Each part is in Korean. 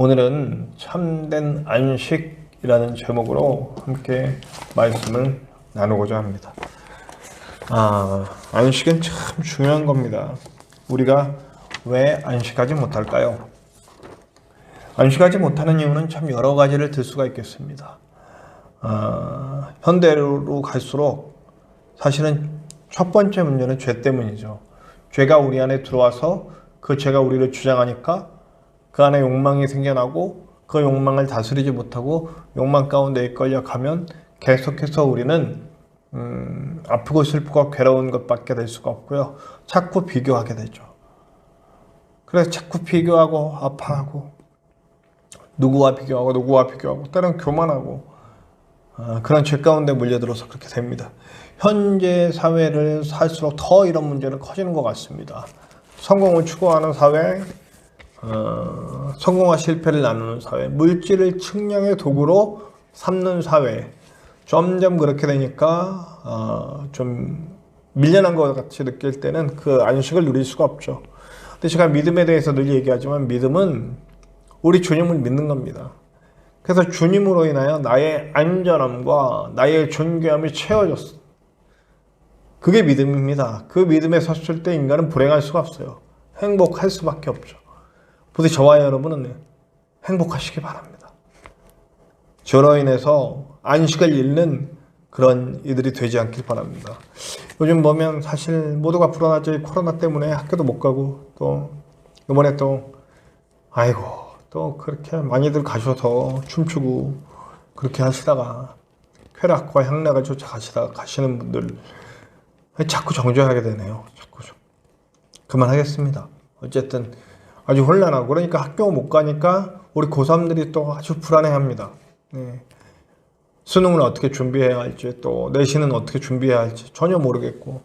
오늘은 참된 안식이라는 제목으로 함께 말씀을 나누고자 합니다. 안식은 참 중요한 겁니다. 우리가 왜 안식하지 못할까요? 안식하지 못하는 이유는 참 여러 가지를 들 수가 있겠습니다. 현대로 갈수록 사실은 첫 번째 문제는 죄 때문이죠. 죄가 우리 안에 들어와서 그 죄가 우리를 주장하니까 그 안에 욕망이 생겨나고 그 욕망을 다스리지 못하고 욕망 가운데 이끌려 가면 계속해서 우리는 아프고 슬프고 괴로운 것밖에 될 수가 없고요. 자꾸 비교하게 되죠. 그래서 자꾸 비교하고 아파하고 누구와 비교하고 때로는 교만하고 그런 죄 가운데 물려들어서 그렇게 됩니다. 현재 사회를 살수록 더 이런 문제는 커지는 것 같습니다. 성공을 추구하는 사회, 성공과 실패를 나누는 사회, 물질을 측량의 도구로 삼는 사회, 점점 그렇게 되니까 좀 밀려난 것 같이 느낄 때는 그 안식을 누릴 수가 없죠. 근데 제가 믿음에 대해서 늘 얘기하지만 믿음은 우리 주님을 믿는 겁니다. 그래서 주님으로 인하여 나의 안전함과 나의 존귀함이 채워졌어. 그게 믿음입니다. 그 믿음에 섰을 때 인간은 불행할 수가 없어요. 행복할 수밖에 없죠. 부디 저와 여러분은 행복하시기 바랍니다. 저로 인해서 안식을 잃는 그런 이들이 되지 않길 바랍니다. 요즘 보면 사실 모두가 불안하죠. 코로나 때문에 학교도 못 가고 또 이번에 또 그렇게 많이들 가셔서 춤추고 그렇게 하시다가 쾌락과 향락을 쫓아가시다가 가시는 분들 자꾸 정죄하게 되네요. 자꾸 그만하겠습니다. 어쨌든 아주 혼란하고 그러니까 학교 못 가니까 우리 고3들이 또 아주 불안해합니다. 네. 수능은 어떻게 준비해야 할지 또 내신은 어떻게 준비해야 할지 전혀 모르겠고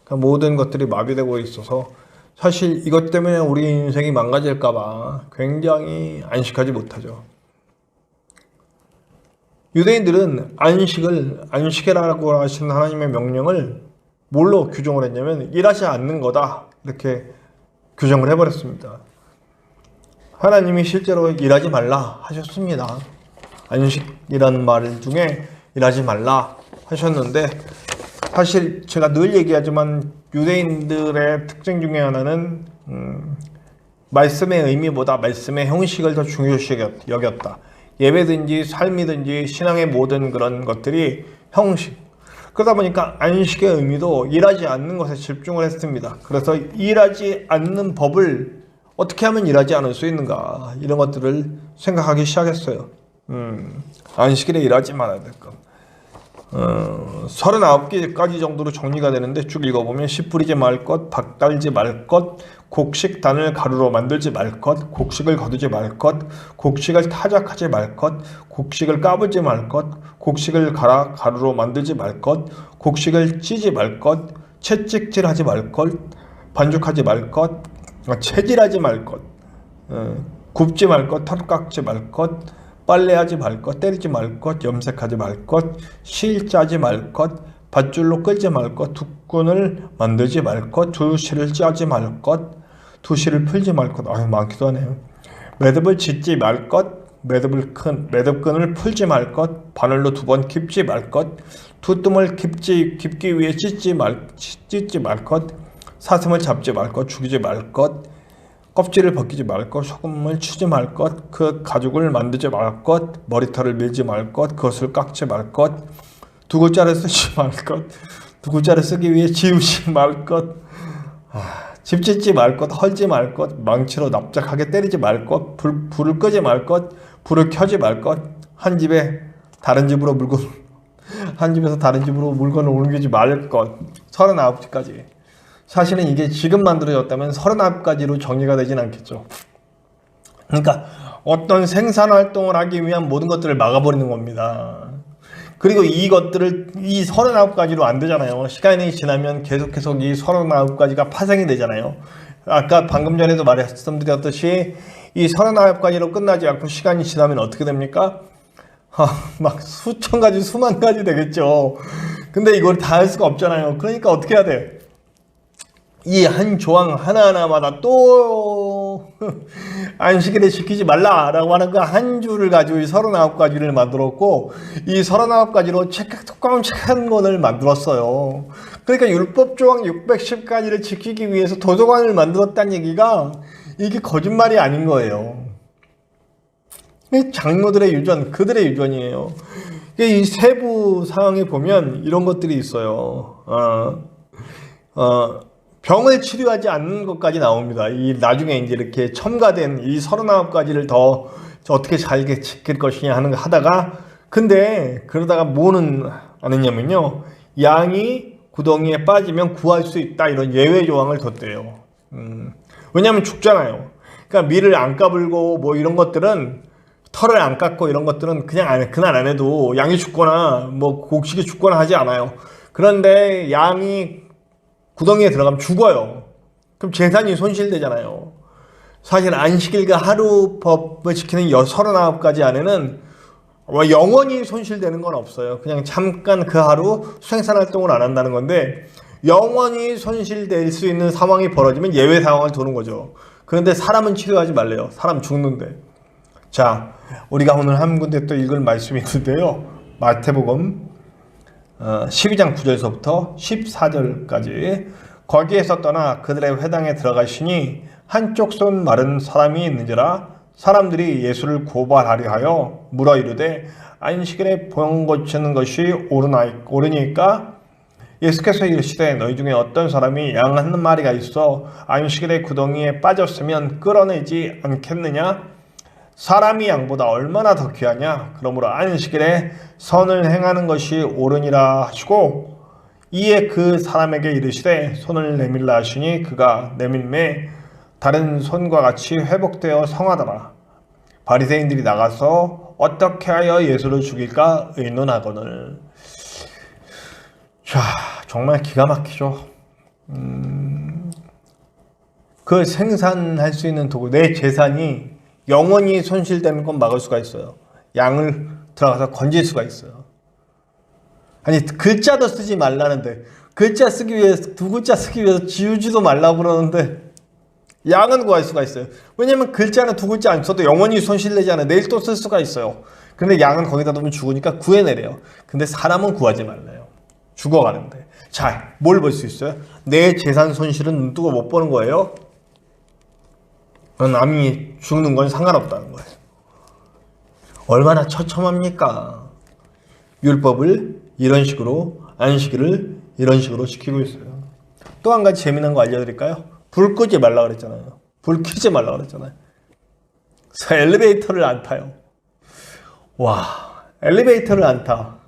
그러니까 모든 것들이 마비되고 있어서 사실 이것 때문에 우리 인생이 망가질까 봐 굉장히 안식하지 못하죠. 유대인들은 안식이라고 하시는 하나님의 명령을 뭘로 규정을 했냐면 일하지 않는 거다 이렇게 규정을 해버렸습니다. 하나님이 실제로 일하지 말라 하셨습니다. 안식이라는 말 중에 일하지 말라 하셨는데 사실 제가 늘 얘기하지만 유대인들의 특징 중에 하나는 말씀의 의미보다 말씀의 형식을 더 중요시 여겼다. 예배든지 삶이든지 신앙의 모든 그런 것들이 형식. 그러다 보니까 안식의 의미도 일하지 않는 것에 집중을 했습니다. 그래서 일하지 않는 법을 어떻게 하면 일하지 않을 수 있는가 이런 것들을 생각하기 시작했어요. 안식일에 일하지 말아야 될 것. 39개까지 정도로 정리가 되는데 쭉 읽어보면 씨 뿌리지 말 것, 박 달지 말 것, 곡식 단을 가루로 만들지 말 것, 곡식을 거두지 말 것, 곡식을 타작하지 말 것, 곡식을 까불지 말 것, 곡식을 가루로 만들지 말 것, 곡식을 찌지 말 것, 채찍질하지 말 것, 반죽하지 말 것, 채질하지 말 것, 굽지 말 것, 털 깎지 말 것, 빨래하지 말 것, 때리지 말 것, 염색하지 말 것, 실 짜지 말 것, 밧줄로 끌지 말 것, 두끈을 만들지 말 것, 두실을 짜지 말 것, 두실을 풀지 말 것, 많기도 하네요. 매듭을 짓지 말 것, 매듭끈을 풀지 말 것, 바늘로 2번 깁지 말 것, 두뜸을 깁기 위해 찢지 말 것, 사슴을 잡지 말 것, 죽이지 말 것, 껍질을 벗기지 말 것, 소금을 치지 말 것, 그 가죽을 만들지 말 것, 머리털을 밀지 말 것, 그것을 깎지 말 것, 두 글자를 쓰지 말 것, 두 글자를 쓰기 위해 지우지 말 것, 집 짓지 말 것, 헐지 말 것, 망치로 납작하게 때리지 말 것, 불을 끄지 말 것, 불을 켜지 말 것, 한 집에서 다른 집으로 물건을 옮기지 말 것, 39가지. 사실은 이게 지금 만들어졌다면 39가지로 정리가 되진 않겠죠. 그러니까 어떤 생산활동을 하기 위한 모든 것들을 막아버리는 겁니다. 그리고 이것들을 이 39가지로 안 되잖아요. 시간이 지나면 계속해서 이 39가지가 파생이 되잖아요. 아까 방금 전에도 말씀드렸듯이 이 39가지로 끝나지 않고 시간이 지나면 어떻게 됩니까? 막 수천 가지, 수만 가지 되겠죠. 근데 이걸 다 할 수가 없잖아요. 그러니까 어떻게 해야 돼? 이 한 조항 하나하나마다 또 안식일에 지키지 말라라고 하는 그 한 줄을 가지고 이 39가지를 만들었고, 이 39가지로 뚜껑 책을 만들었어요. 그러니까 율법 조항 610가지를 지키기 위해서 도서관을 만들었다는 얘기가 이게 거짓말이 아닌 거예요. 장로들의 유전, 그들의 유전이에요. 이 세부 사항에 보면 이런 것들이 있어요. 병을 치료하지 않는 것까지 나옵니다. 이 나중에 이제 이렇게 첨가된 이 39가지를 더 어떻게 잘 지킬 것이냐 하는 거 하다가, 근데 그러다가 뭐는 안 했냐면요, 양이 구덩이에 빠지면 구할 수 있다, 이런 예외 조항을 뒀대요. 왜냐하면 죽잖아요. 그러니까 밀을 안 까불고 뭐 이런 것들은, 털을 안 깎고 이런 것들은 그날 안 해도 양이 죽거나 뭐 곡식이 죽거나 하지 않아요. 그런데 양이 구덩이에 들어가면 죽어요. 그럼 재산이 손실되잖아요. 사실 안식일과 하루법을 지키는 39가지 안에는 영원히 손실되는 건 없어요. 그냥 잠깐 그 하루 수행산 활동을 안 한다는 건데, 영원히 손실될 수 있는 상황이 벌어지면 예외 상황을 두는 거죠. 그런데 사람은 치료하지 말래요. 사람 죽는데. 자, 우리가 오늘 한 군데 또 읽을 말씀이 있는데요, 마태복음 12장 9절에서부터 14절까지. 거기에서 떠나 그들의 회당에 들어가시니 한쪽 손 마른 사람이 있는지라 사람들이 예수를 고발하려 하여 물어 이르되 안식일에 병 고치는 것이 옳으니까? 예수께서 이르시되 너희 중에 어떤 사람이 양 한 마리가 있어 안식일에 구덩이에 빠졌으면 끌어내지 않겠느냐? 사람이 양보다 얼마나 더 귀하냐? 그러므로 안식일에 선을 행하는 것이 옳으니라 하시고, 이에 그 사람에게 이르시되 손을 내밀라 하시니 그가 내밀매 다른 손과 같이 회복되어 성하더라. 바리새인들이 나가서 어떻게 하여 예수를 죽일까 의논하거늘. 자, 정말 기가 막히죠. 그 생산할 수 있는 도구, 내 재산이 영원히 손실되는 건 막을 수가 있어요. 양을 들어가서 건질 수가 있어요. 아니, 글자도 쓰지 말라는데, 글자 쓰기 위해서, 두 글자 쓰기 위해서 지우지도 말라고 그러는데 양은 구할 수가 있어요. 왜냐면 글자는 두 글자 안 써도 영원히 손실되지 않아요. 내일 또 쓸 수가 있어요. 근데 양은 거기다 놓으면 죽으니까 구해내래요. 근데 사람은 구하지 말래요. 죽어가는데. 자, 뭘 볼 수 있어요? 내 재산 손실은 눈 뜨고 못 보는 거예요. 남이 죽는 건 상관없다는 거예요. 얼마나 처참합니까? 율법을 이런 식으로, 안식일을 이런 식으로 지키고 있어요. 또 한 가지 재미난 거 알려드릴까요? 불 끄지 말라 그랬잖아요. 불 켜지 말라 그랬잖아요. 그래서 엘리베이터를 안 타요. 와, 엘리베이터를 안 타.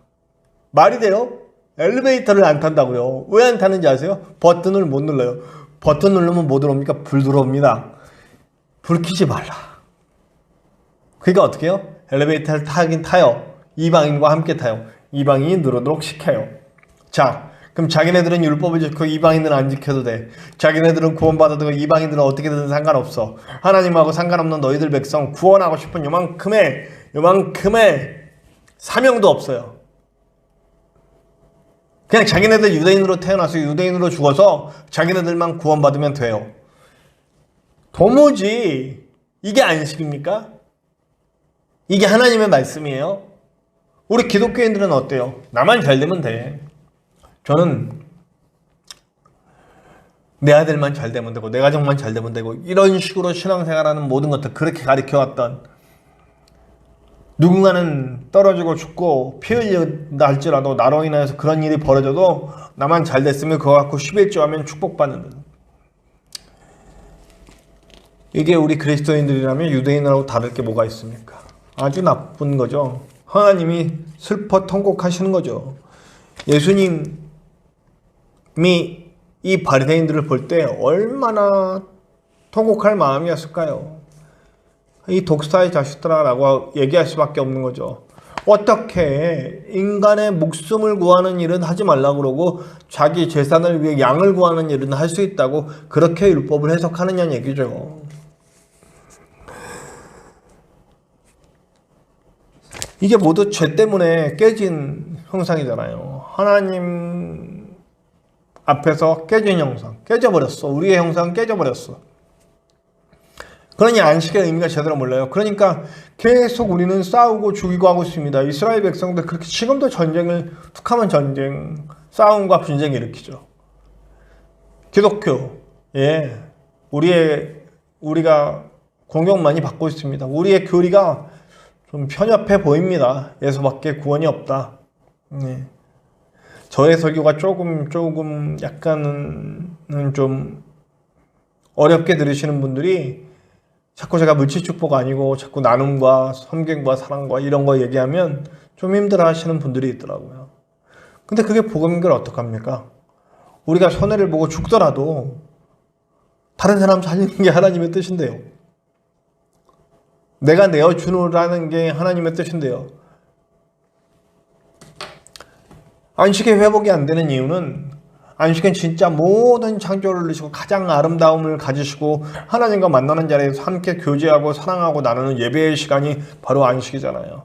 말이 돼요? 엘리베이터를 안 탄다고요. 왜 안 타는지 아세요? 버튼을 못 눌러요. 버튼 누르면 뭐 들어옵니까? 불 들어옵니다. 불 켜지 말라. 그러니까 어떻게 해요? 엘리베이터를 타긴 타요. 이방인과 함께 타요. 이방인이 늘어도록 시켜요. 자, 그럼 자기네들은 율법을 지키고 이방인들은 안 지켜도 돼. 자기네들은 구원받아도 이방인들은 어떻게든 상관없어. 하나님하고 상관없는 너희들 백성 구원하고 싶은 요만큼의 사명도 없어요. 그냥 자기네들 유대인으로 태어나서 유대인으로 죽어서 자기네들만 구원받으면 돼요. 도무지 이게 안식입니까? 이게 하나님의 말씀이에요? 우리 기독교인들은 어때요? 나만 잘 되면 돼. 저는 내 아들만 잘 되면 되고 내 가정만 잘 되면 되고, 이런 식으로 신앙생활하는 모든 것들 그렇게 가르쳐왔던, 누군가는 떨어지고 죽고 피 흘린다 할지라도 나로 인해서 그런 일이 벌어져도 나만 잘 됐으면 그거 갖고 11조 하면 축복받는, 이게 우리 그리스도인들이라면 유대인하고 다를 게 뭐가 있습니까? 아주 나쁜 거죠. 하나님이 슬퍼 통곡하시는 거죠. 예수님이 이 바리새인들을 볼 때 얼마나 통곡할 마음이었을까요? 이 독사의 자식들아라고 얘기할 수밖에 없는 거죠. 어떻게 인간의 목숨을 구하는 일은 하지 말라고 그러고 자기 재산을 위해 양을 구하는 일은 할 수 있다고 그렇게 율법을 해석하느냐는 얘기죠. 이게 모두 죄 때문에 깨진 형상이잖아요. 하나님 앞에서 깨진 형상, 깨져버렸어. 우리의 형상은 깨져버렸어. 그러니 안식의 의미가 제대로 몰라요. 그러니까 계속 우리는 싸우고 죽이고 하고 있습니다. 이스라엘 백성들 그렇게 지금도 전쟁을, 툭하면 전쟁, 싸움과 분쟁을 일으키죠. 기독교, 예, 우리가 공격 많이 받고 있습니다. 우리의 교리가 좀 편협해 보입니다. 예수밖에 구원이 없다. 네. 저의 설교가 조금 약간은 좀 어렵게 들으시는 분들이 자꾸 제가 물질축복 아니고 자꾸 나눔과 섬김과 사랑과 이런 거 얘기하면 좀 힘들어 하시는 분들이 있더라고요. 근데 그게 복음인 걸 어떡합니까? 우리가 손해를 보고 죽더라도 다른 사람 살리는 게 하나님의 뜻인데요. 내가 내어주라는 게 하나님의 뜻인데요. 안식의 회복이 안 되는 이유는 안식은 진짜 모든 창조를 누리시고 가장 아름다움을 가지시고 하나님과 만나는 자리에서 함께 교제하고 사랑하고 나누는 예배의 시간이 바로 안식이잖아요.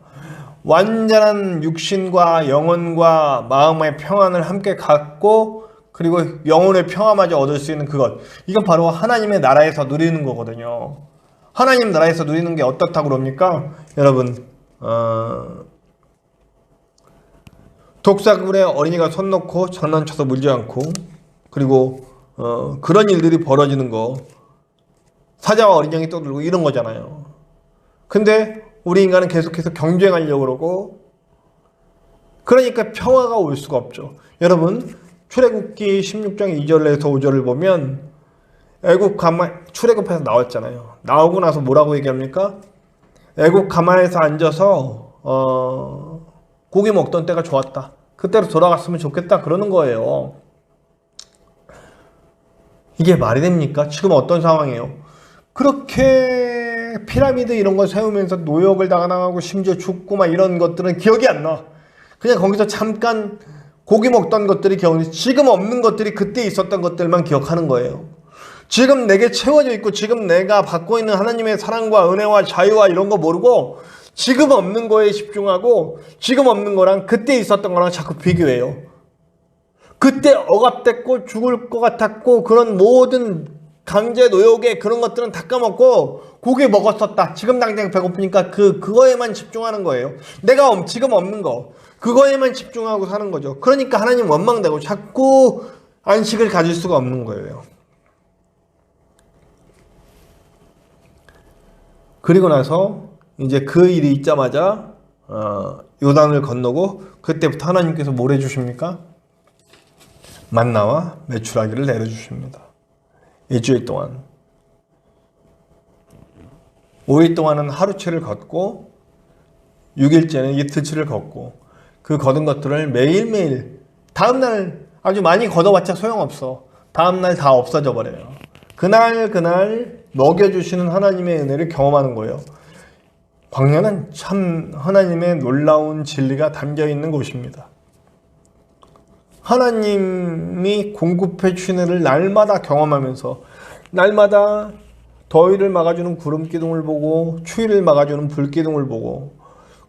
완전한 육신과 영혼과 마음의 평안을 함께 갖고 그리고 영혼의 평화마저 얻을 수 있는 그것, 이건 바로 하나님의 나라에서 누리는 거거든요. 하나님 나라에서 누리는 게 어떻다고 그럽니까? 여러분, 독사굴에 어린이가 손 놓고 장난쳐서 물지 않고, 그리고 그런 일들이 벌어지는 거, 사자와 어린 양이 떠들고 이런 거잖아요. 근데 우리 인간은 계속해서 경쟁하려고 그러고, 그러니까 평화가 올 수가 없죠. 여러분, 출애굽기 16장 2절에서 5절을 보면 애굽 가마, 출애굽해서 나왔잖아요. 나오고 나서 뭐라고 얘기합니까? 애굽 가마에서 앉아서 고기 먹던 때가 좋았다. 그때로 돌아갔으면 좋겠다. 그러는 거예요. 이게 말이 됩니까? 지금 어떤 상황이에요? 그렇게 피라미드 이런 거 세우면서 노역을 당하고 심지어 죽고 막 이런 것들은 기억이 안 나. 그냥 거기서 잠깐 고기 먹던 것들이 기억이, 지금 없는 것들이 그때 있었던 것들만 기억하는 거예요. 지금 내게 채워져 있고 지금 내가 받고 있는 하나님의 사랑과 은혜와 자유와 이런 거 모르고 지금 없는 거에 집중하고 지금 없는 거랑 그때 있었던 거랑 자꾸 비교해요. 그때 억압됐고 죽을 것 같았고 그런 모든 강제 노역의 그런 것들은 다 까먹고 고기 먹었었다. 지금 당장 배고프니까 그거에만 집중하는 거예요. 내가 지금 없는 거 그거에만 집중하고 사는 거죠. 그러니까 하나님 원망되고 자꾸 안식을 가질 수가 없는 거예요. 그리고 나서 이제 그 일이 있자마자 요단을 건너고 그때부터 하나님께서 뭘 해주십니까? 만나와 메추라기를 내려주십니다. 일주일 동안. 5일 동안은 하루치를 걷고 6일째는 이틀치를 걷고 그 걷은 것들을 매일매일 다음날 아주 많이 걷어봤자 소용없어. 다음날 다 없어져 버려요. 그날 먹여주시는 하나님의 은혜를 경험하는 거예요. 광야는 참 하나님의 놀라운 진리가 담겨있는 곳입니다. 하나님이 공급해 주신 은혜를 날마다 경험하면서 날마다 더위를 막아주는 구름 기둥을 보고 추위를 막아주는 불 기둥을 보고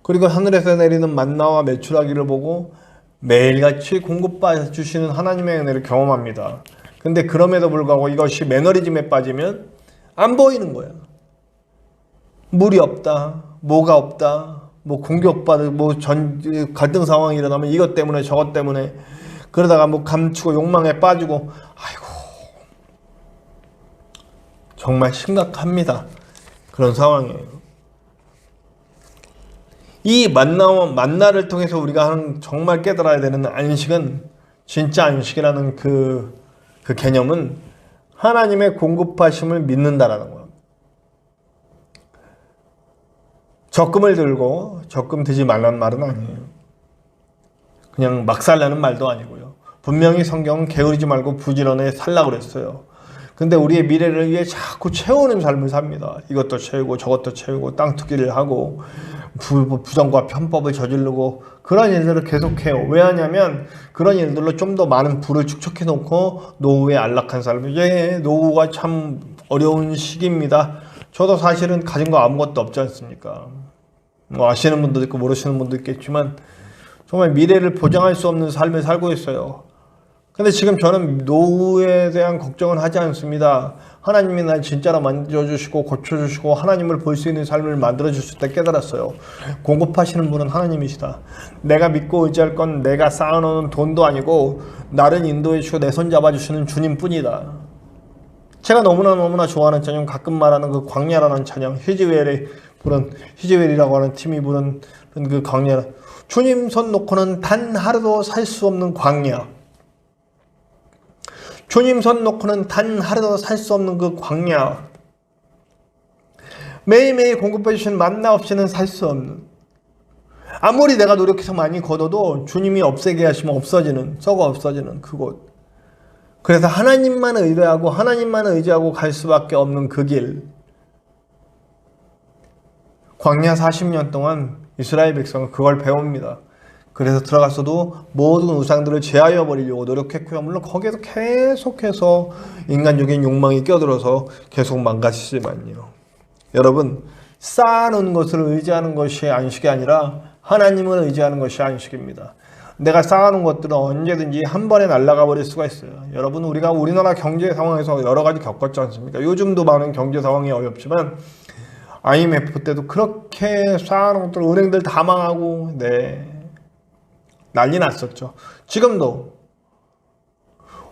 그리고 하늘에서 내리는 만나와 메추라기를 보고 매일같이 공급받아 주시는 하나님의 은혜를 경험합니다. 근데 그럼에도 불구하고 이것이 매너리즘에 빠지면 안 보이는 거야. 물이 없다, 뭐가 없다, 뭐 공격받을, 갈등 상황이 일어나면 이것 때문에 저것 때문에 그러다가 뭐 감추고 욕망에 빠지고, 아이고 정말 심각합니다. 그런 상황이에요. 이 만나를 통해서 우리가 정말 깨달아야 되는 안식은 진짜 안식이라는 그 개념은 하나님의 공급하심을 믿는다라는 거예요. 적금을 들고 적금 드지 말라는 말은 아니에요. 그냥 막 살라는 말도 아니고요. 분명히 성경은 게으르지 말고 부지런히 살라고 그랬어요. 근데 우리의 미래를 위해 자꾸 채우는 삶을 삽니다. 이것도 채우고 저것도 채우고 땅 투기를 하고 부정과 편법을 저지르고 그런 일들을 계속해요. 왜 하냐면 그런 일들로 좀 더 많은 부를 축적해 놓고 노후에 안락한 삶을, 노후가 참 어려운 시기입니다. 저도 사실은 가진 거 아무것도 없지 않습니까? 뭐 아시는 분도 있고 모르시는 분도 있겠지만 정말 미래를 보장할 수 없는 삶을 살고 있어요. 근데 지금 저는 노후에 대한 걱정은 하지 않습니다. 하나님이 날 진짜로 만져주시고 고쳐주시고 하나님을 볼 수 있는 삶을 만들어주실 때 깨달았어요. 공급하시는 분은 하나님이시다. 내가 믿고 의지할 건 내가 쌓아놓은 돈도 아니고 나를 인도해주시고 내 손 잡아주시는 주님뿐이다. 제가 너무나 좋아하는 찬양, 가끔 말하는 그 광야라는 찬양, 히즈웰이라고 하는 팀이 부른 그 광야. 주님 손 놓고는 단 하루도 살 수 없는 광야. 주님 손 놓고는 단 하루도 살 수 없는 그 광야. 매일매일 공급해 주시는 만나 없이는 살 수 없는, 아무리 내가 노력해서 많이 거둬도 주님이 없애게 하시면 없어지는, 썩어 없어지는 그곳. 그래서 하나님만 의뢰하고 하나님만 의지하고 갈 수밖에 없는 그 길. 광야 40년 동안 이스라엘 백성은 그걸 배웁니다. 그래서 들어갔어도 모든 우상들을 제하여 버리려고 노력했고요. 물론 거기에서 계속해서 인간적인 욕망이 껴들어서 계속 망가지지만요. 여러분, 쌓아놓은 것을 의지하는 것이 안식이 아니라 하나님을 의지하는 것이 안식입니다. 내가 쌓아놓은 것들은 언제든지 한 번에 날아가 버릴 수가 있어요. 여러분, 우리가 우리나라 경제 상황에서 여러 가지 겪었지 않습니까? 요즘도 많은 경제 상황이 어렵지만 IMF 때도 그렇게 쌓아놓은 것들 은행들 다 망하고 난리 났었죠. 지금도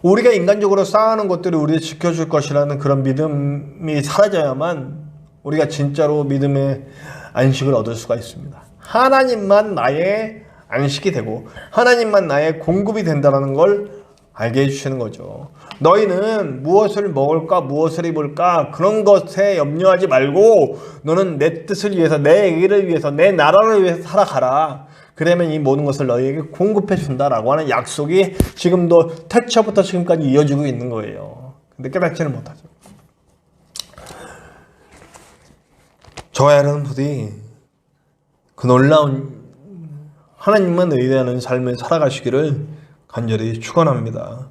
우리가 인간적으로 쌓아놓은 것들이 우리를 지켜줄 것이라는 그런 믿음이 사라져야만 우리가 진짜로 믿음의 안식을 얻을 수가 있습니다. 하나님만 나의 안식이 되고 하나님만 나의 공급이 된다는 걸 알게 해주시는 거죠. 너희는 무엇을 먹을까 무엇을 입을까 그런 것에 염려하지 말고 너는 내 뜻을 위해서 내 의를 위해서 내 나라를 위해서 살아가라. 그러면 이 모든 것을 너희에게 공급해 준다라고 하는 약속이 지금도 태초부터 지금까지 이어지고 있는 거예요. 근데 깨닫지는 못하죠. 저와 여러분들이 그 놀라운 하나님만 의뢰하는 삶을 살아가시기를 간절히 축원합니다.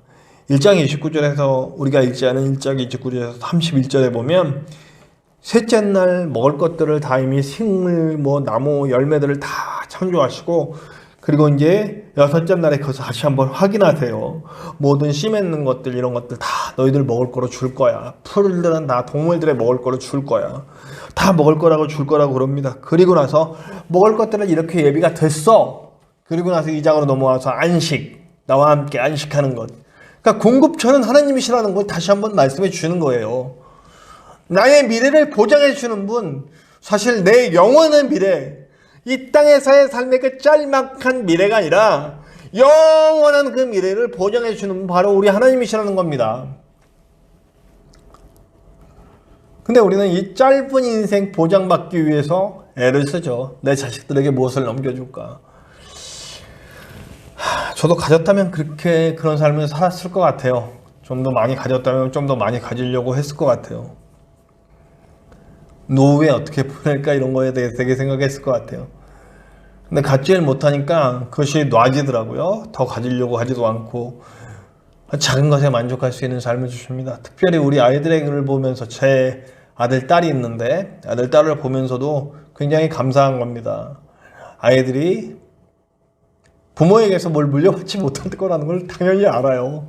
1장 29절에서 우리가 읽지 않은 1장 29절에서 31절에 보면 셋째 날 먹을 것들을 다 이미 식물, 나무, 열매들을 다 창조하시고 그리고 이제 여섯째 날에 그것을 다시 한번 확인하세요. 모든 씨 맺는 것들 이런 것들 다 너희들 먹을 거로 줄 거야. 풀들은 다 동물들의 먹을 거로 줄 거야. 다 먹을 거라고 줄 거라고 그럽니다. 그리고 나서 먹을 것들은 이렇게 예비가 됐어. 그리고 나서 2장으로 넘어와서 안식, 나와 함께 안식하는 것. 그러니까 공급처는 하나님이시라는 걸 다시 한번 말씀해 주시는 거예요. 나의 미래를 보장해 주시는 분, 사실 내 영원한 미래, 이 땅에서의 삶의 그 짤막한 미래가 아니라 영원한 그 미래를 보장해 주시는 분 바로 우리 하나님이시라는 겁니다. 근데 우리는 이 짧은 인생 보장받기 위해서 애를 쓰죠. 내 자식들에게 무엇을 넘겨줄까. 저도 가졌다면 그런 삶을 살았을 것 같아요. 좀 더 많이 가졌다면 좀 더 많이 가지려고 했을 것 같아요. 노후에 어떻게 보낼까 이런 거에 대해서 되게 생각했을 것 같아요. 근데 갖지를 못하니까 그것이 놔지더라고요. 더 가지려고 하지도 않고 작은 것에 만족할 수 있는 삶을 주십니다. 특별히 우리 아이들을 보면서 제 아들, 딸이 있는데 아들, 딸을 보면서도 굉장히 감사한 겁니다. 아이들이 부모에게서 뭘 물려받지 못할 거라는 걸 당연히 알아요.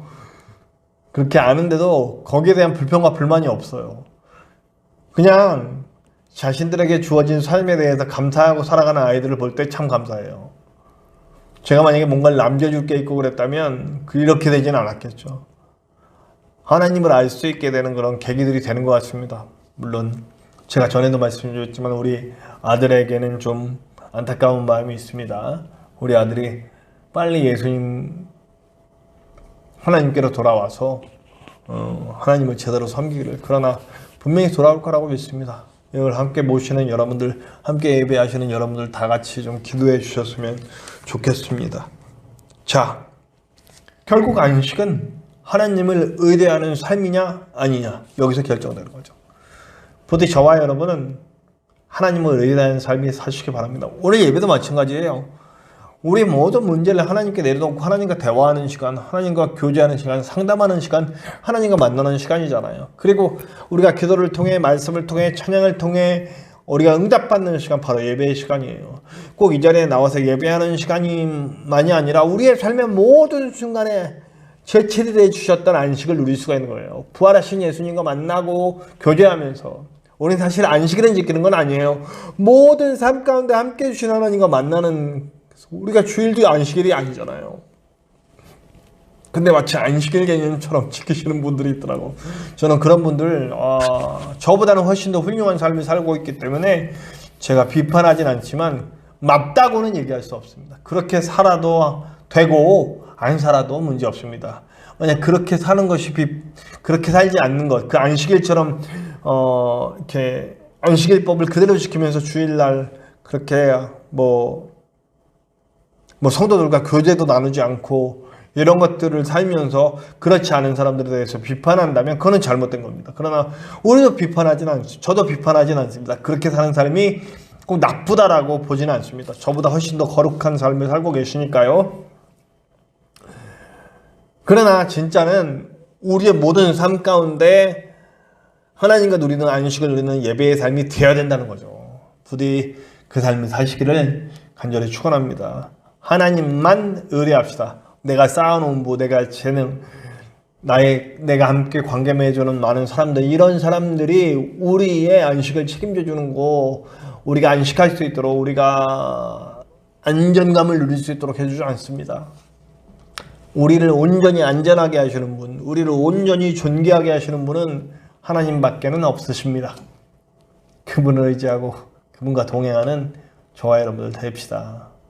그렇게 아는데도 거기에 대한 불평과 불만이 없어요. 그냥 자신들에게 주어진 삶에 대해서 감사하고 살아가는 아이들을 볼 때 참 감사해요. 제가 만약에 뭔가를 남겨줄 게 있고 그랬다면 이렇게 되지는 않았겠죠. 하나님을 알 수 있게 되는 그런 계기들이 되는 것 같습니다. 물론 제가 전에도 말씀드렸지만 우리 아들에게는 좀 안타까운 마음이 있습니다. 우리 아들이 빨리 예수님 하나님께로 돌아와서 하나님을 제대로 섬기기를, 그러나 분명히 돌아올 거라고 믿습니다. 이걸 함께 모시는 여러분들, 함께 예배하시는 여러분들 다 같이 좀 기도해 주셨으면 좋겠습니다. 자, 결국 안식은 하나님을 의뢰하는 삶이냐 아니냐 여기서 결정되는 거죠. 부디 저와 여러분은 하나님을 의뢰하는 삶이 사시기 바랍니다. 오늘 예배도 마찬가지예요. 우리 모든 문제를 하나님께 내려놓고 하나님과 대화하는 시간, 하나님과 교제하는 시간, 상담하는 시간, 하나님과 만나는 시간이잖아요. 그리고 우리가 기도를 통해, 말씀을 통해, 찬양을 통해 우리가 응답받는 시간, 바로 예배의 시간이에요. 꼭 이 자리에 나와서 예배하는 시간이만이 아니라 우리의 삶의 모든 순간에 제7일에 주셨던 안식을 누릴 수가 있는 거예요. 부활하신 예수님과 만나고 교제하면서. 우리는 사실 안식일을 지키는 건 아니에요. 모든 삶 가운데 함께 해주신 하나님과 만나는, 우리가 주일도 안식일이 아니잖아요. 근데 마치 안식일 개념처럼 지키시는 분들이 있더라고. 저는 그런 분들 저보다는 훨씬 더 훌륭한 삶을 살고 있기 때문에 제가 비판하진 않지만 맞다고는 얘기할 수 없습니다. 그렇게 살아도 되고 안 살아도 문제 없습니다. 만약 그렇게 사는 것이 그렇게 살지 않는 것, 그 안식일처럼 이렇게 안식일법을 그대로 지키면서 주일날 그렇게 뭐 성도들과 교제도 나누지 않고 이런 것들을 살면서 그렇지 않은 사람들에 대해서 비판한다면 그거는 잘못된 겁니다. 그러나 우리도 비판하진 않습니다. 저도 비판하진 않습니다. 그렇게 사는 삶이 꼭 나쁘다라고 보지는 않습니다. 저보다 훨씬 더 거룩한 삶을 살고 계시니까요. 그러나 진짜는 우리의 모든 삶 가운데 하나님과 누리는 안식을 누리는 예배의 삶이 되어야 된다는 거죠. 부디 그 삶을 사시기를 간절히 축원합니다. 하나님만 의뢰합시다. 내가 쌓아놓은 부, 내가 재능, 내가 함께 관계 맺어주는 많은 사람들, 이런 사람들이 우리의 안식을 책임져 주는 거, 우리가 안식할 수 있도록, 우리가 안전감을 누릴 수 있도록 해주지 않습니다. 우리를 온전히 안전하게 하시는 분, 우리를 온전히 존귀하게 하시는 분은 하나님밖에는 없으십니다. 그분을 의지하고 그분과 동행하는 저와 여러분들 됩시다.